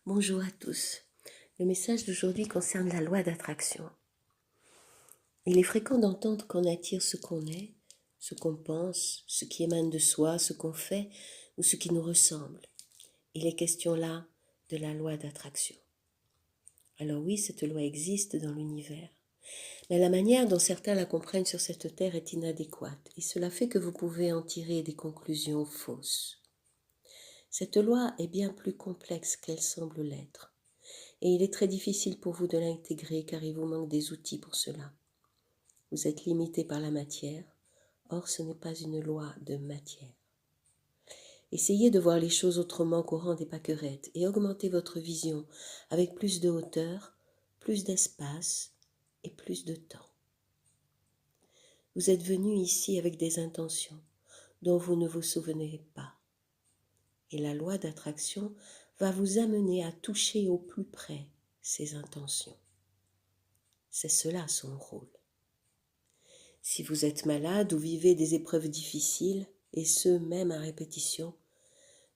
Bonjour à tous. Le message d'aujourd'hui concerne la loi d'attraction. Il est fréquent d'entendre qu'on attire ce qu'on est, ce qu'on pense, ce qui émane de soi, ce qu'on fait ou ce qui nous ressemble. Il est question là de la loi d'attraction. Alors oui, cette loi existe dans l'univers, mais la manière dont certains la comprennent sur cette terre est inadéquate et cela fait que vous pouvez en tirer des conclusions fausses. Cette loi est bien plus complexe qu'elle semble l'être. Et il est très difficile pour vous de l'intégrer car il vous manque des outils pour cela. Vous êtes limité par la matière, or ce n'est pas une loi de matière. Essayez de voir les choses autrement qu'au rang des pâquerettes et augmentez votre vision avec plus de hauteur, plus d'espace et plus de temps. Vous êtes venu ici avec des intentions dont vous ne vous souvenez pas. Et la loi d'attraction va vous amener à toucher au plus près ces intentions. C'est cela son rôle. Si vous êtes malade ou vivez des épreuves difficiles, et ce même à répétition,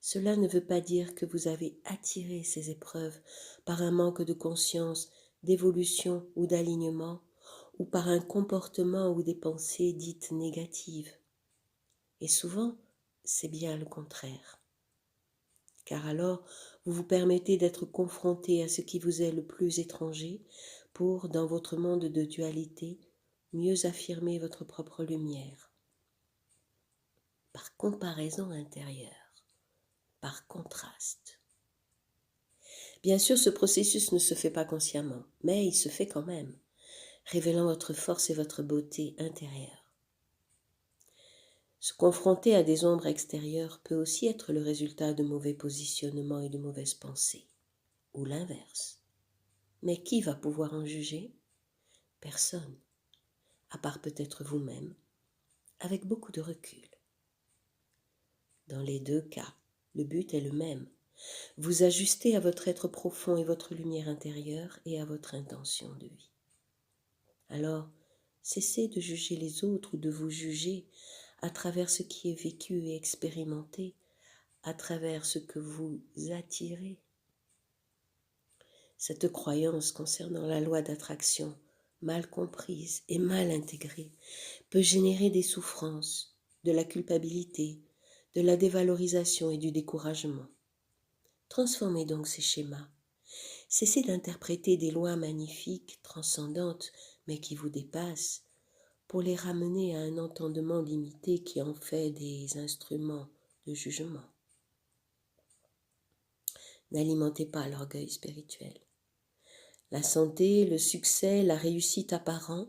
cela ne veut pas dire que vous avez attiré ces épreuves par un manque de conscience, d'évolution ou d'alignement, ou par un comportement ou des pensées dites négatives. Et souvent, c'est bien le contraire. Car alors, vous vous permettez d'être confronté à ce qui vous est le plus étranger pour, dans votre monde de dualité, mieux affirmer votre propre lumière. Par comparaison intérieure, par contraste. Bien sûr, ce processus ne se fait pas consciemment, mais il se fait quand même, révélant votre force et votre beauté intérieure. Se confronter à des ombres extérieures peut aussi être le résultat de mauvais positionnements et de mauvaises pensées, ou l'inverse. Mais qui va pouvoir en juger? Personne, à part peut-être vous-même, avec beaucoup de recul. Dans les deux cas, le but est le même. Vous ajuster à votre être profond et votre lumière intérieure et à votre intention de vie. Alors, cessez de juger les autres ou de vous juger à travers ce qui est vécu et expérimenté, à travers ce que vous attirez. Cette croyance concernant la loi d'attraction, mal comprise et mal intégrée, peut générer des souffrances, de la culpabilité, de la dévalorisation et du découragement. Transformez donc ces schémas. Cessez d'interpréter des lois magnifiques, transcendantes, mais qui vous dépassent, pour les ramener à un entendement limité qui en fait des instruments de jugement. N'alimentez pas l'orgueil spirituel. La santé, le succès, la réussite apparent,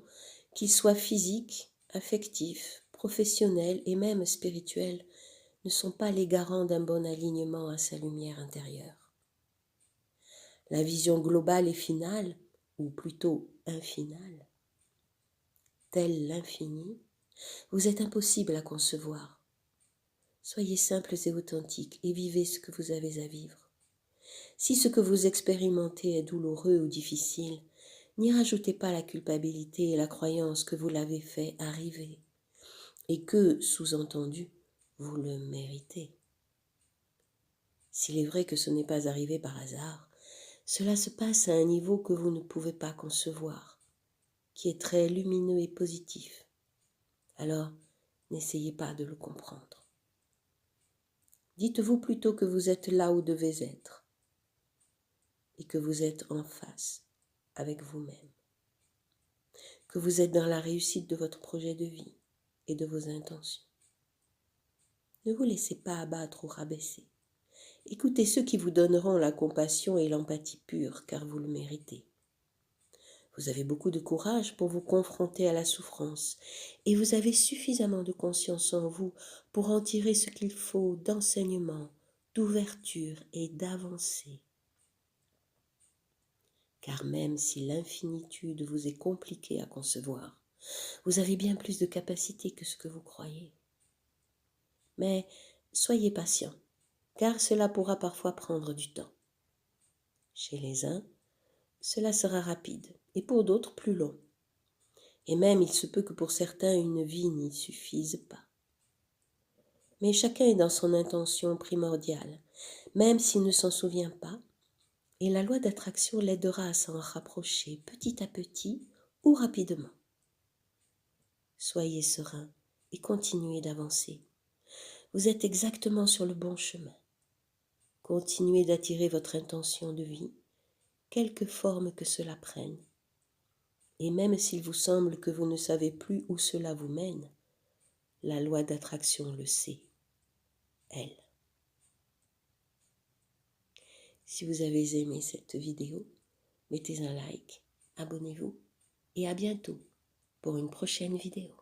qu'ils soient physiques, affectifs, professionnels et même spirituels, ne sont pas les garants d'un bon alignement à sa lumière intérieure. La vision globale et finale, ou plutôt infinale, telle l'infini, vous est impossible à concevoir. Soyez simples et authentiques et vivez ce que vous avez à vivre. Si ce que vous expérimentez est douloureux ou difficile, n'y rajoutez pas la culpabilité et la croyance que vous l'avez fait arriver et que, sous-entendu, vous le méritez. S'il est vrai que ce n'est pas arrivé par hasard, cela se passe à un niveau que vous ne pouvez pas concevoir, qui est très lumineux et positif. Alors, n'essayez pas de le comprendre. Dites-vous plutôt que vous êtes là où vous devez être et que vous êtes en face avec vous-même, que vous êtes dans la réussite de votre projet de vie et de vos intentions. Ne vous laissez pas abattre ou rabaisser. Écoutez ceux qui vous donneront la compassion et l'empathie pure, car vous le méritez. Vous avez beaucoup de courage pour vous confronter à la souffrance et vous avez suffisamment de conscience en vous pour en tirer ce qu'il faut d'enseignement, d'ouverture et d'avancée. Car même si l'infinitude vous est compliquée à concevoir, vous avez bien plus de capacité que ce que vous croyez. Mais soyez patient, car cela pourra parfois prendre du temps. Chez les uns, cela sera rapide, et pour d'autres plus long. Et même il se peut que pour certains une vie n'y suffise pas. Mais chacun est dans son intention primordiale. Même s'il ne s'en souvient pas, Et la loi d'attraction l'aidera à s'en rapprocher petit à petit ou rapidement. Soyez serein et continuez d'avancer. Vous êtes exactement sur le bon chemin. Continuez d'attirer votre intention de vie, quelque forme que cela prenne. Et même s'il vous semble que vous ne savez plus où cela vous mène, la loi d'attraction le sait, elle. Si vous avez aimé cette vidéo, mettez un like, abonnez-vous et à bientôt pour une prochaine vidéo.